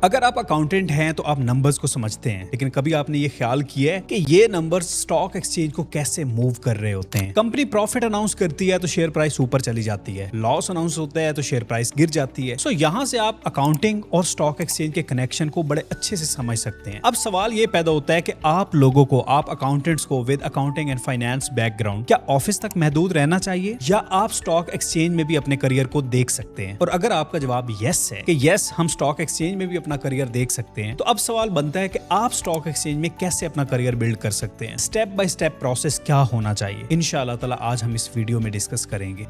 अगर आप अकाउंटेंट हैं तो आप नंबर्स को समझते हैं, लेकिन कभी आपने ये ख्याल किया है कि ये नंबर्स स्टॉक एक्सचेंज को कैसे मूव कर रहे होते हैं। कंपनी प्रॉफिट अनाउंस करती है तो शेयर प्राइस ऊपर चली जाती है, लॉस अनाउंस होता है तो शेयर प्राइस गिर जाती है। सो यहाँ से आप अकाउंटिंग और स्टॉक एक्सचेंज के कनेक्शन को बड़े अच्छे से समझ सकते हैं। अब सवाल ये पैदा होता है कि आप लोगों को, आप अकाउंटेंट्स को with accounting and finance background, क्या ऑफिस तक महदूद रहना चाहिए या आप स्टॉक एक्सचेंज में भी अपने करियर को देख सकते हैं? और अगर आपका जवाब यस है कि यस हम स्टॉक एक्सचेंज में भी अपना करियर देख सकते हैं, तो अब सवाल बनता है कि आप स्टॉक एक्सचेंज में कैसे अपना करियर बिल्ड कर सकते हैं। स्टेप बाय स्टेप प्रोसेस क्या होना चाहिए, इंशाअल्लाह ताला आज हम इस वीडियो में डिस्कस करेंगे।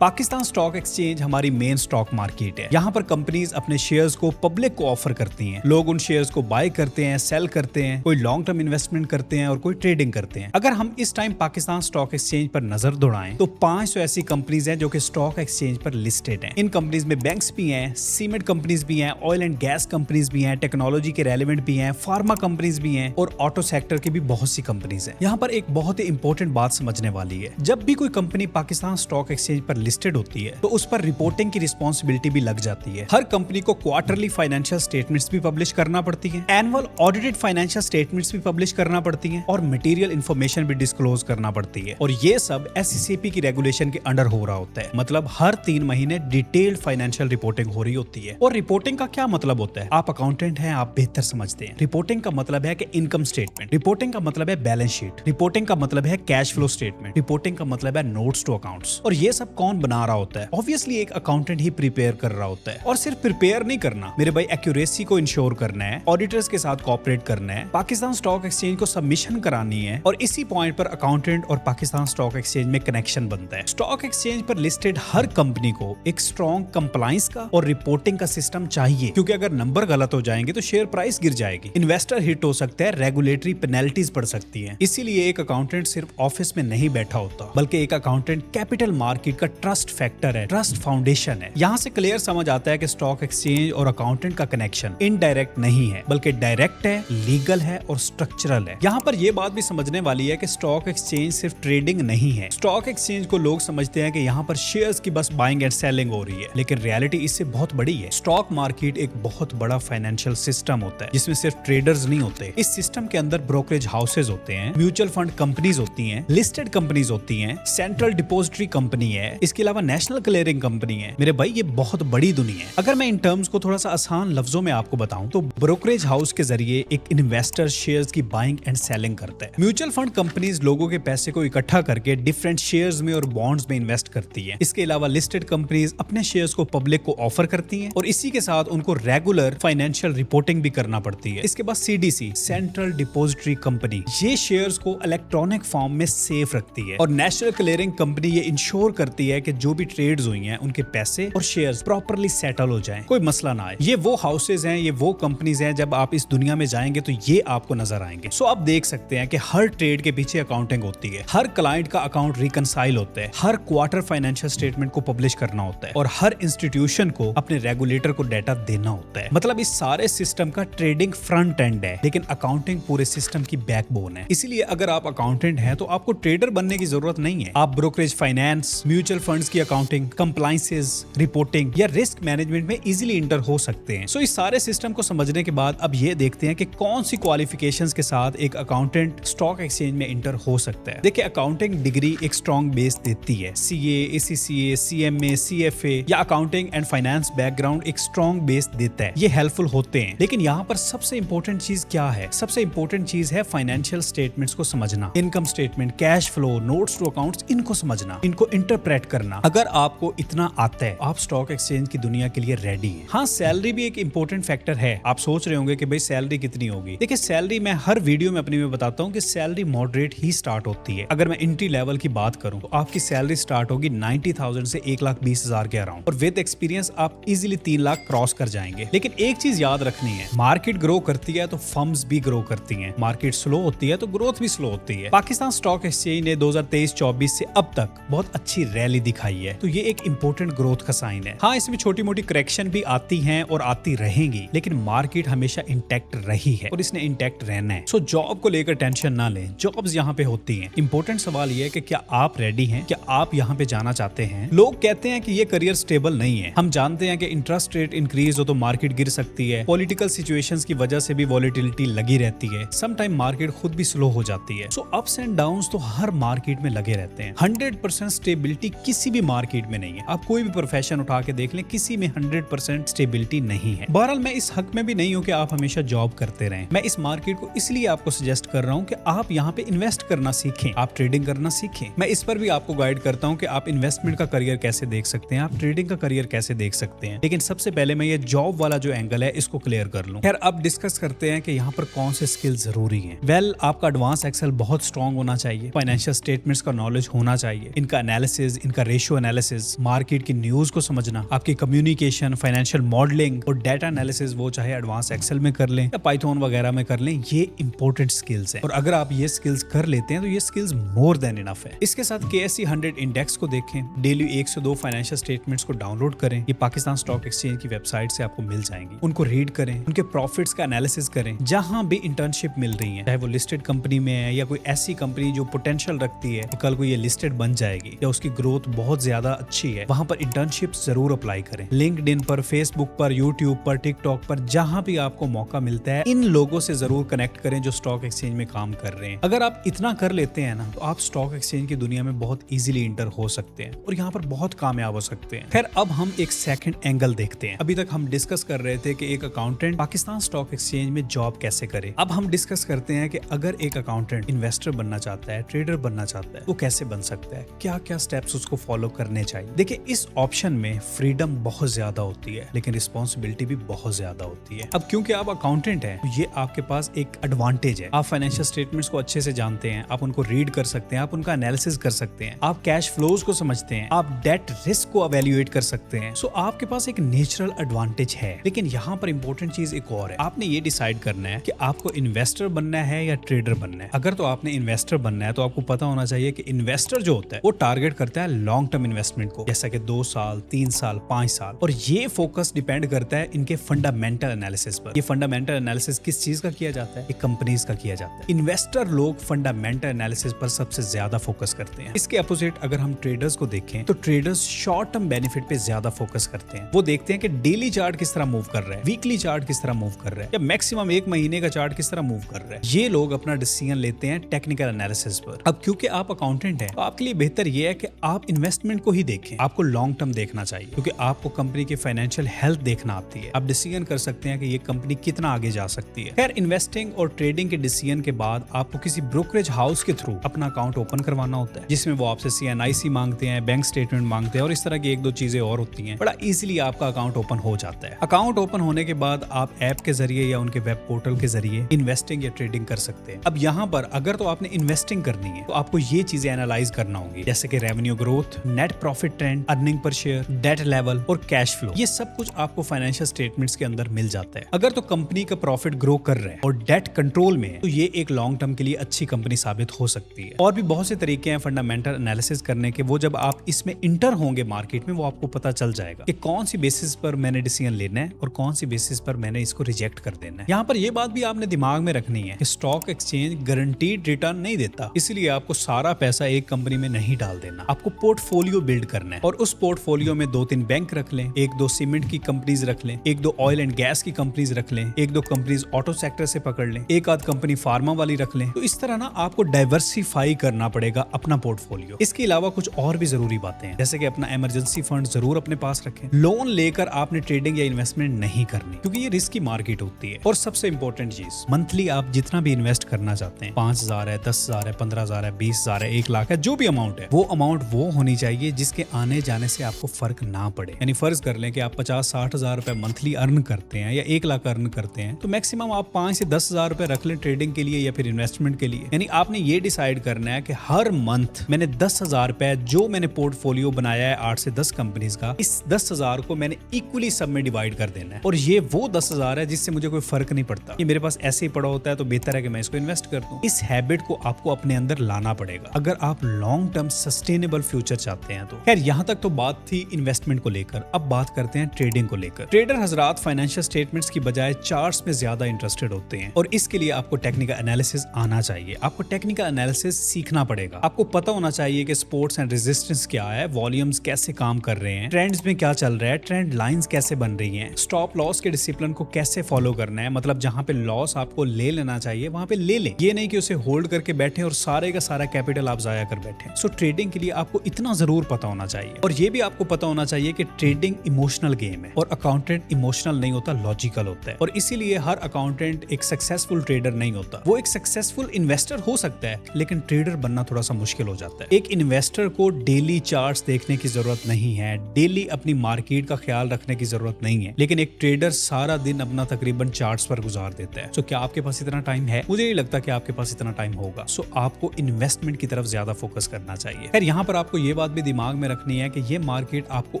पाकिस्तान स्टॉक एक्सचेंज हमारी मेन स्टॉक मार्केट है। यहाँ पर कंपनीज अपने शेयर्स को पब्लिक को ऑफर करती हैं। लोग उन शेयर्स को बाय करते हैं, सेल करते हैं, कोई लॉन्ग टर्म इन्वेस्टमेंट करते हैं और कोई ट्रेडिंग करते हैं। अगर हम इस टाइम पाकिस्तान स्टॉक एक्सचेंज पर नजर दौड़ाएं तो 500 ऐसी कंपनीज हैं जो कि स्टॉक एक्सचेंज पर लिस्टेड हैं। इन कंपनीज में बैंक्स भी हैं, सीमेंट कंपनीज भी हैं, ऑयल एंड गैस कंपनीज भी हैं, टेक्नोलॉजी के रेलेवेंट भी हैं, फार्मा कंपनीज भी हैं और ऑटो सेक्टर की भी बहुत सी कंपनीज हैं। यहाँ पर एक बहुत ही इंपॉर्टेंट बात समझने वाली है, जब भी कोई कंपनी पाकिस्तान स्टॉक एक्सचेंज पर लिस्टेड होती है तो उस पर रिपोर्टिंग की रिस्पॉन्सिबिलिटी भी लग जाती है। हर कंपनी को क्वार्टरली फाइनेंशियल स्टेटमेंट्स भी पब्लिश करना पड़ती है, एनुअल ऑडिटेड फाइनेंशियल स्टेटमेंट्स भी पब्लिश करना पड़ती है और मटेरियल इंफॉर्मेशन भी डिस्क्लोज करना पड़ती है। और ये सब एससीसीपी की रेगुलेशन के अंडर हो रहा होता है। मतलब हर 3 महीने डिटेल्ड फाइनेंशियल रिपोर्टिंग हो रही होती है। और रिपोर्टिंग का क्या मतलब होता है? आप अकाउंटेंट हैं, आप बेहतर समझते हैं। रिपोर्टिंग का मतलब है कि इनकम स्टेटमेंट, रिपोर्टिंग का मतलब है बैलेंस शीट, रिपोर्टिंग का मतलब है कैश फ्लो स्टेटमेंट, रिपोर्टिंग का मतलब है नोट्स टू अकाउंट्स। और ये सब कौन बना रहा होता है? ऑब्वियसली एक अकाउंटेंट ही प्रिपेयर कर रहा होता है। और सिर्फ प्रिपेयर नहीं करना मेरे भाई, एक्यूरेसी को इंश्योर करना है, ऑडिटर्स के साथ कोऑपरेट करना है, पाकिस्तान स्टॉक एक्सचेंज को सबमिशन करानी है। और इसी पॉइंट पर अकाउंटेंट और पाकिस्तान स्टॉक एक्सचेंज में कनेक्शन बनता है। स्टॉक एक्सचेंज पर लिस्टेड हर कंपनी को एक स्ट्रॉन्ग कंप्लायंस का और रिपोर्टिंग का सिस्टम चाहिए, क्योंकि अगर नंबर गलत हो जाएंगे तो शेयर प्राइस गिर जाएगी, इन्वेस्टर हिट हो सकता है, रेगुलेटरी पेनल्टीज पड़ सकती है। इसीलिए एक अकाउंटेंट सिर्फ ऑफिस में नहीं बैठा होता, बल्कि एक अकाउंटेंट कैपिटल मार्केट का ट्रस्ट फैक्टर है, ट्रस्ट फाउंडेशन है। यहाँ से क्लियर समझ आता है कि स्टॉक एक्सचेंज और अकाउंटेंट का कनेक्शन इनडायरेक्ट नहीं है, बल्कि डायरेक्ट है, लीगल है और स्ट्रक्चरल है। यहाँ पर यह बात भी समझने वाली है कि स्टॉक एक्सचेंज सिर्फ ट्रेडिंग नहीं है। स्टॉक एक्सचेंज को लोग समझते हैं कि यहाँ पर शेयर्स की बस बाइंग एंड सेलिंग हो रही है, लेकिन रियलिटी इससे बहुत बड़ी है। स्टॉक मार्केट एक बहुत बड़ा फाइनेंशियल सिस्टम होता है, जिसमें सिर्फ ट्रेडर्स नहीं होते। इस सिस्टम के अंदर ब्रोकरेज हाउसेज होते हैं, म्यूचुअल फंड कंपनीज होती हैं, लिस्टेड कंपनीज होती हैं, सेंट्रल डिपोजिटरी कंपनी है, इसके अलावा नेशनल क्लियरिंग कंपनी है। मेरे भाई ये बहुत बड़ी दुनिया है। अगर मैं इन टर्म्स को थोड़ा सा आसान लफ्जों में आपको बताऊं तो ब्रोकरेज हाउस के जरिए एक इन्वेस्टर शेयर्स की बाइंग एंड सेलिंग करता है। म्यूचुअल फंड कंपनीज लोगों के पैसे को इकट्ठा करके डिफरेंट शेयर्स में और बॉन्ड्स में इन्वेस्ट करती है। इसके अलावा लिस्टेड कंपनीज अपने शेयर्स को पब्लिक को ऑफर करती हैं और इसी के साथ उनको रेगुलर फाइनेंशियल रिपोर्टिंग भी करना पड़ती है। इसके बाद सीडीसी, सेंट्रल डिपोजिटरी कंपनी, ये शेयर्स को इलेक्ट्रॉनिक फॉर्म में सेफ रखती है। और नेशनल क्लियरिंग कंपनी ये इंश्योर करती है कि जो भी ट्रेड्स हुई हैं उनके पैसे और शेयर्स प्रॉपर्ली सेटल हो जाएं, कोई मसला ना आए। ये वो हाउसेज हैं, ये वो कंपनीज हैं, जब आप इस दुनिया में जाएंगे तो ये आपको नजर आएंगे। सो आप देख सकते हैं कि हर ट्रेड के पीछे अकाउंटिंग होती है, हर क्लाइंट का अकाउंट रिकंसाइल होता है, हर क्वार्टर फाइनेंशियल स्टेटमेंट को पब्लिश करना होता है और हर इंस्टीट्यूशन को अपने रेगुलेटर को डाटा देना होता है। मतलब इस सारे सिस्टम का ट्रेडिंग फ्रंट एंड है, लेकिन अकाउंटिंग पूरे सिस्टम की बैकबोन है। इसीलिए अगर आप अकाउंटेंट हैं तो आपको ट्रेडर बनने की जरूरत नहीं है। आप ब्रोकरेज फाइनेंस, म्यूचुअल फंड्स की अकाउंटिंग, कंप्लायंसेस, रिपोर्टिंग या रिस्क मैनेजमेंट में इजीली इंटर हो सकते हैं। सो इस सारे सिस्टम को समझने के बाद अब ये देखते हैं कि कौन सी क्वालिफिकेशंस के साथ एक अकाउंटेंट स्टॉक एक्सचेंज में इंटर हो सकता है। देखिए, अकाउंटिंग डिग्री एक स्ट्रॉन्ग बेस देती है। सीए, एसीसीए, सीएमए, सीएफए या अकाउंटिंग एंड फाइनेंस बैकग्राउंड एक स्ट्रॉन्ग बेस देता है। ये हेल्पफुल होते हैं, लेकिन यहाँ पर सबसे इंपॉर्टेंट चीज क्या है? सबसे इंपॉर्टेंट चीज है फाइनेंशियल स्टेटमेंट्स को समझना, income statement, cash flow, notes to accounts, इनको समझना, इनको इंटरप्रेट करना। अगर आपको इतना आता है, आप स्टॉक एक्सचेंज की दुनिया के लिए रेडी है। हाँ, सैलरी भी एक इंपॉर्टेंट फैक्टर है। आप सोच रहे होंगे कि भाई सैलरी कितनी होगी। देखिए, सैलरी मैं हर वीडियो में अपनी में बताता हूँ कि सैलरी मॉडरेट ही स्टार्ट होती है। अगर मैं एंट्री लेवल की बात करूँ तो आपकी सैलरी स्टार्ट होगी 90,000 से 1,20,000 के अराउंड, और विद एक्सपीरियंस आप इजीली 3 लाख क्रॉस कर जाएंगे। लेकिन एक चीज याद रखनी है, मार्केट ग्रो करती है तो फर्म्स भी ग्रो करती हैं। मार्केट स्लो होती है तो ग्रोथ भी स्लो होती है। पाकिस्तान स्टॉक एक्सचेंज ने 2023-24 से अब तक बहुत अच्छी रैली दिखाई है तो ये एक इंपॉर्टेंट ग्रोथ का साइन है। हाँ, इसमें छोटी मोटी करेक्शन भी आती हैं और आती रहेंगी, लेकिन मार्केट हमेशा इंटैक्ट रही है और इसने इंटैक्ट रहना है। सो जॉब को लेकर टेंशन ना लें, जॉब्स यहाँ पे होती हैं। इंपॉर्टेंट सवाल ये है कि क्या आप रेडी हैं, क्या आप यहाँ पे जाना चाहते हैं। लोग कहते हैं कि ये करियर स्टेबल नहीं है। हम जानते हैं कि इंटरेस्ट रेट इंक्रीज हो तो मार्केट गिर सकती है, पॉलिटिकल सिचुएशंस की वजह से भी वॉलेटिलिटी लगी रहती है, सम टाइम मार्केट खुद भी स्लो हो जाती है। सो अप्स एंड डाउन्स तो हर मार्केट में लगे रहते हैं। 100% स्टेबिलिटी किसी भी मार्केट में नहीं है। आप कोई भी प्रोफेशन उठा के देख लें, किसी में 100% स्टेबिलिटी नहीं है। बहरहाल मैं इस हक में भी नहीं हूं कि आप हमेशा जॉब करते रहें। मैं इस मार्केट को इसलिए आपको सजेस्ट कर रहा हूं कि आप यहाँ पे इन्वेस्ट करना सीखें, आप ट्रेडिंग करना सीखें। मैं इस पर भी आपको गाइड करता हूं कि आप इन्वेस्टमेंट का करियर कैसे देख सकते हैं, आप ट्रेडिंग का करियर कैसे देख सकते हैं। लेकिन सबसे पहले मैं ये जॉब वाला जो एंगल है इसको क्लियर कर लूं। खैर, अब डिस्कस करते हैं कि यहाँ पर कौन से स्किल जरूरी हैं। वेल, आपका एडवांस एक्सेल बहुत स्ट्रॉन्ग होना चाहिए, फाइनेंशियल स्टेटमेंट्स का नॉलेज होना चाहिए, इनका एनालिसिस, इनका रेशियो एनालिसिस, मार्केट की न्यूज को समझना, आपकी कम्युनिकेशन, फाइनेंशियल मॉडलिंग और डाटा एनालिसिस, वो चाहे एडवांस एक्सेल में कर लें या पाइथन वगैरह में कर लें, ये इंपॉर्टेंट स्किल्स हैं। और अगर आप ये स्किल्स कर लेते हैं तो ये स्किल्स मोर देन इनफ है। इसके साथ KSE 100 इंडेक्स को देखें, डेली 1 से 2 फाइनेंशियल स्टेटमेंट्स को डाउनलोड करें। ये पाकिस्तान स्टॉक एक्सचेंज की वेबसाइट से आपको मिल जाएंगी। उनको रीड करें, उनके प्रॉफिट्स का एनालिसिस करें। जहां भी इंटर्नशिप मिल रही है, चाहे वो लिस्टेड कंपनी में है या कोई ऐसी कंपनी जो पोटेंशियल रखती है कि कल को ये लिस्टेड बन जाएगी या उसकी ग्रोथ बहुत ज्यादा अच्छी है, वहां पर इंटर्नशिप जरूर अप्लाई करें। लिंक्डइन पर, फेसबुक पर, यूट्यूब पर, टिकटॉक पर, जहां भी आपको मौका मिलता है, इन लोगों से जरूर कनेक्ट करें जो स्टॉक एक्सचेंज में काम कर रहे हैं। अगर आप इतना कर लेते हैं ना, तो आप स्टॉक एक्सचेंज की दुनिया में बहुत इजीली इंटर हो सकते हैं और यहाँ पर बहुत कामयाब हो सकते हैं। खैर, अब हम एक सेकंड एंगल देखते हैं। अभी तक हम डिस्कस कर रहे थे कि एक अकाउंटेंट पाकिस्तान स्टॉक एक्सचेंज में जॉब कैसे करे। अब हम डिस्कस करते हैं कि अगर एक अकाउंटेंट इन्वेस्टर बनना चाहता है, ट्रेडर बनना चाहता है, वो कैसे बन सकता है, क्या क्या स्टेप्स उसको फॉलो करने चाहिए। देखिए, इस ऑप्शन में फ्रीडम बहुत ज्यादा होती है, लेकिन रिस्पॉन्सिबिलिटी भी बहुत ज्यादा होती है। अब क्योंकि आप अकाउंटेंट हैं, तो ये आपके पास एक एडवांटेज है। आप फाइनेंशियल स्टेटमेंट्स को अच्छे से जानते हैं, आप उनको रीड कर सकते हैं, आप उनका एनालिसिस कर सकते हैं, आप कैश फ्लोज को समझते हैं, आप डेट रिस्क को एवेल्युएट कर सकते हैं। सो आपके पास एक नेचुरल एडवांटेज है। लेकिन यहाँ पर इंपॉर्टेंट चीज एक और है, आपने ये डिसाइड करना है कि आपको इन्वेस्टर बनना है या ट्रेडर बनना है। अगर तो आपने इन्वेस्टर बनना है तो आपको पता होना चाहिए कि इन्वेस्टर जो होता है वो टारगेट करता है लॉन्ग टर्म इन्वेस्टमेंट को, जैसा कि 2 साल, 3 साल, 5 साल। और ये फोकस डिपेंड करता है इनके फंडामेंटल एनालिसिस पर। ये फंडामेंटल एनालिसिस किस चीज का किया जाता है? ये कंपनीज का किया जाता है। इन्वेस्टर लोग फंडामेंटल एनालिसिस पर सबसे ज्यादा फोकस करते हैं। इसके अपोजिट अगर हम ट्रेडर्स को देखें तो ट्रेडर्स शॉर्ट टर्म बेनिफिट पे ज्यादा फोकस करते हैं। वो देखते हैं कि डेली चार्ट किस तरह मूव कर रहा है, वीकली चार्ट किस तरह मूव कर रहा है, या मैक्सिमम 1 महीने का चार्ट किस तरह मूव कर रहा है। ये लोग अपना डिसीजन लेते हैं टेक्निकल एनालिसिस पर। अब क्योंकि आप अकाउंटेंट हैं, तो आपके लिए बेहतर यह है कि आप इन्वेस्टमेंट को ही देखें। आपको लॉन्ग टर्म देखना चाहिए, क्योंकि आपको कंपनी की फाइनेंशियल हेल्थ देखना आती है। आप डिसीजन कर सकते हैं कि ये कंपनी कितना आगे जा सकती है। खैर, इन्वेस्टिंग और ट्रेडिंग के डिसीजन के बाद आपको किसी ब्रोकरेज हाउस के थ्रू अपना अकाउंट ओपन करवाना होता है, जिसमें वो आपसे CNIC मांगते हैं, बैंक स्टेटमेंट मांगते हैं और इस तरह की 1-2 चीजें और होती हैं। बड़ा इजीली आपका अकाउंट ओपन हो जाता है। अकाउंट ओपन होने के बाद आप ऐप के जरिए या उनके वेब पोर्टल के जरिए इन्वेस्टिंग या ट्रेडिंग कर सकते हैं। अब यहाँ पर अगर तो आपने इन्वेस्टिंग करनी है तो आपको ये चीजें एनालाइज करना होंगी, जैसे कि revenue growth, net profit trend, earning per share, debt level और कैश फ्लो। ये सब कुछ आपको फाइनेंशियल स्टेटमेंट्स के अंदर मिल जाता है। अगर तो कंपनी का प्रॉफिट ग्रो कर रहा है और डेट कंट्रोल में है, तो ये एक लॉन्ग टर्म के लिए अच्छी कंपनी साबित हो सकती है। और भी बहुत से तरीके हैं फंडामेंटल एनालिसिस करने के, वो जब आप इसमें इंटर होंगे मार्केट में, वो आपको पता चल जाएगा कि कौन सी बेसिस पर मैंने डिसीजन लेना है और कौन सी बेसिस पर मैंने इसको रिजेक्ट कर देना है। यहाँ पर ये बात भी आपने दिमाग में रखनी है कि स्टॉक एक्सचेंज गारंटीड रिटर्न नहीं देता, इसलिए आपको सारा पैसा एक कंपनी में नहीं डाल देना। आपको पोर्टफोलियो बिल्ड करना है और उस पोर्टफोलियो में 2-3 बैंक रख लें, 1-2 सीमेंट की कंपनीज रख लें, 1-2 ऑयल एंड गैस की कंपनीज रख लें, 1-2 कंपनीज ऑटो सेक्टर से पकड़ लें, 1-आध कंपनी फार्मा वाली रख लें। तो इस तरह ना आपको डाइवर्सिफाई करना पड़ेगा अपना पोर्टफोलियो। इसके अलावा कुछ और भी जरूरी बातें हैं, जैसे कि अपना इमरजेंसी फंड जरूर अपने पास रखें। लोन लेकर आपने ट्रेडिंग या इन्वेस्टमेंट नहीं करनी, क्योंकि ये रिस्की मार्केट होती है। और सबसे इंपॉर्टेंट चीज, मंथली आप जितना भी इन्वेस्ट करना चाहते हैं, 5,000 है, 10,000 है, 15,000 है, 20,000 है, 1 लाख है, जो भी अमाउंट है, वो अमाउंट वो होनी चाहिए जिसके आने जाने से आपको फर्क ना पड़े। यानी फर्ज कर लें कि आप 50-60 हजार रुपए मंथली अर्न करते हैं या 1 लाख अर्न करते हैं, तो मैक्सिमम आप 5 से 10 हजार रुपए रख लें ट्रेडिंग के लिए या फिर इन्वेस्टमेंट के लिए। यानी आपने ये डिसाइड करना है कि हर मंथ मैंने 10,000 रुपए जो मैंने पोर्टफोलियो बनाया है 8 से 10 कंपनीज का, इस 10,000 को मैंने इक्वली सब में डिवाइड कर देना है। और ये वो 10,000 है जिससे मुझे कोई फर्क नहीं पड़ता, ये मेरे पास ऐसे ही पड़ा होता है, तो बेहतर है कि मैं इसको इन्वेस्ट कर दूं। इस हैबिट को आपको अपने अंदर लाना पड़ेगा अगर आप लॉन्ग टर्म सस्टेनेबल फ्यूचर चाहते हैं तो। खैर यहाँ तक तो बात थी इन्वेस्टमेंट को लेकर, अब बात करते हैं ट्रेडिंग को लेकर। ट्रेडर हजरात फाइनेंशियल स्टेटमेंट्स की बजाय चार्ट्स में ज्यादा इंटरेस्टेड होते हैं और इसके लिए आपको टेक्निकल एनालिसिस आना चाहिए। आपको टेक्निकल एनालिसिस सीखना पड़ेगा। आपको पता होना चाहिए कि सपोर्ट्स एंड रेजिस्टेंस क्या है, वॉल्यूम्स कैसे काम कर रहे हैं, ट्रेंड्स में क्या चल रहा है, ट्रेंड लाइंस कैसे बन रही हैं, स्टॉप लॉस के डिसिप्लिन को कैसे फॉलो करना है, मतलब जहां पे लॉस आपको ले लेना चाहिए वहां पे ले लें, ये नहीं कि उसे होल्ड करके बैठे और सारे का सारा कैपिटल आप जाया कर बैठे। सो ट्रेडिंग के लिए आपको इतना जरूर पता होना चाहिए और ये भी आपको पता होना चाहिए कि ट्रेडिंग इमोशनल गेम है और अकाउंटेंट इमोशनल नहीं होता, लॉजिकल होता है। और इसीलिए हर अकाउंटेंट एक सक्सेसफुल ट्रेडर नहीं होता। वो एक सक्सेसफुल इन्वेस्टर हो सकता है लेकिन ट्रेडर बनना थोड़ा सा मुश्किल हो जाता है। एक इन्वेस्टर को डेली चार्ट्स देखने की जरूरत नहीं है, डेली अपनी मार्केट का ख्याल रखने की जरूरत नहीं है, लेकिन एक ट्रेडर सारा दिन अपना तकरीबन चार्ट्स पर गुजार देता है। सो क्या आपके पास इतना टाइम है? मुझे नहीं लगता कि आपके पास इतना टाइम होगा। सो आपको इन्वेस्टमेंट की तरफ ज्यादा फोकस करना चाहिए। खैर यहाँ पर आपको ये बात भी दिमाग में रखनी है कि ये मार्केट आपको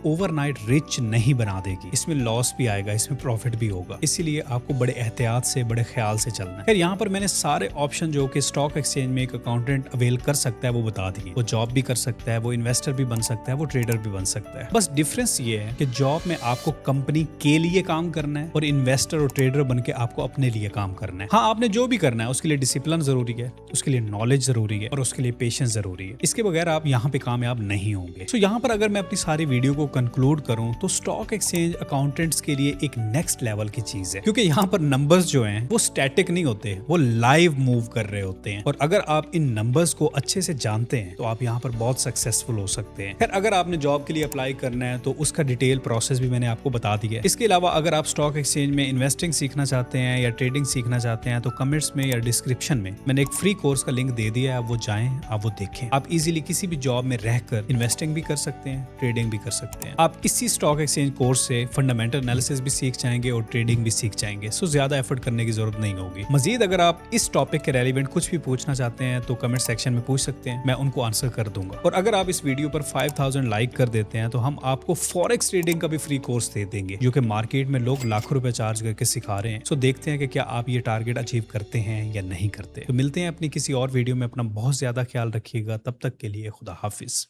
ओवरनाइट रिच नहीं बना देगी। इसमें लॉस भी आएगा, इसमें प्रॉफिट भी होगा, इसीलिए आपको बड़े एहतियात से, बड़े ख्याल से चलना है। खैर यहाँ पर मैंने सारे ऑप्शन जो कि स्टॉक एक्सचेंज में एक अकाउंटेंट अवेल कर सकता है वो बता दिए। वो जॉब भी कर सकता है, वो इन्वेस्टर भी बन सकता है, वो ट्रेडर भी बन सकता है। बस डिफरेंस ये है कि जॉब में आपको कंपनी के लिए काम करना है और इन्वेस्टर और ट्रेडर बन के आपको अपने लिए काम करना है। हाँ, आपने जो भी करना है उसके लिए डिसिप्लिन जरूरी है, उसके लिए नॉलेज जरूरी है और उसके लिए पेशेंस जरूरी है। इसके बगैर आप यहाँ पे कामयाब नहीं होंगे। सो यहाँ पर अगर मैं अपनी सारी वीडियो को कंक्लूड करूँ तो स्टॉक एक्सचेंज अकाउंटेंट्स के लिए एक नेक्स्ट लेवल की चीज है, क्योंकि यहाँ पर नंबर्स जो हैं वो स्टैटिक नहीं होते, वो लाइव मूव कर रहे होते हैं। और अगर आप इन नंबर्स को अच्छे से जानते हैं तो आप यहाँ पर बहुत सक्सेसफुल हो सकते हैं। खैर अगर आपने जॉब के लिए अप्लाई करना है तो उसका डिटेल प्रोसेस भी मैंने आपको बता दिया है। इसके अलावा अगर आप स्टॉक एक्सचेंज में इन्वेस्टिंग सीखना चाहते हैं या ट्रेडिंग सीखना चाहते हैं तो कमेंट्स में या डिस्क्रिप्शन में मैंने एक फ्री कोर्स का लिंक दे दिया है, आप वो जाएं, आप वो देखें। आप इजीली किसी भी जॉब में रहकर इन्वेस्टिंग भी कर सकते हैं, ट्रेडिंग भी कर सकते हैं। आप इसी स्टॉक एक्सचेंज कोर्स से फंडामेंटल एनालिसिस भी सीख जाएंगे और ट्रेडिंग भी सीख जाएंगे। सो ज्यादा एफर्ट करने की जरूरत नहीं होगी। मजीद अगर आप इस टॉपिक के रेलिवेंट कुछ भी पूछना चाहते हैं तो कमेंट सेक्शन में पूछ सकते हैं, मैं उनको आंसर कर दूंगा। और अगर आप इस वीडियो पर 5000 लाइक कर देते हैं तो हम आपको फॉरेक्स ट्रेडिंग का भी फ्री कोर्स दे देंगे, जो कि मार्केट में लोग लाखों रुपए चार्ज करके सिखा रहे हैं। सो देखते हैं कि क्या आप ये टारगेट अचीव करते हैं या नहीं करते। तो मिलते हैं अपनी किसी और वीडियो में। अपना बहुत ज्यादा ख्याल रखिएगा, तब तक के लिए खुदा हाफिज।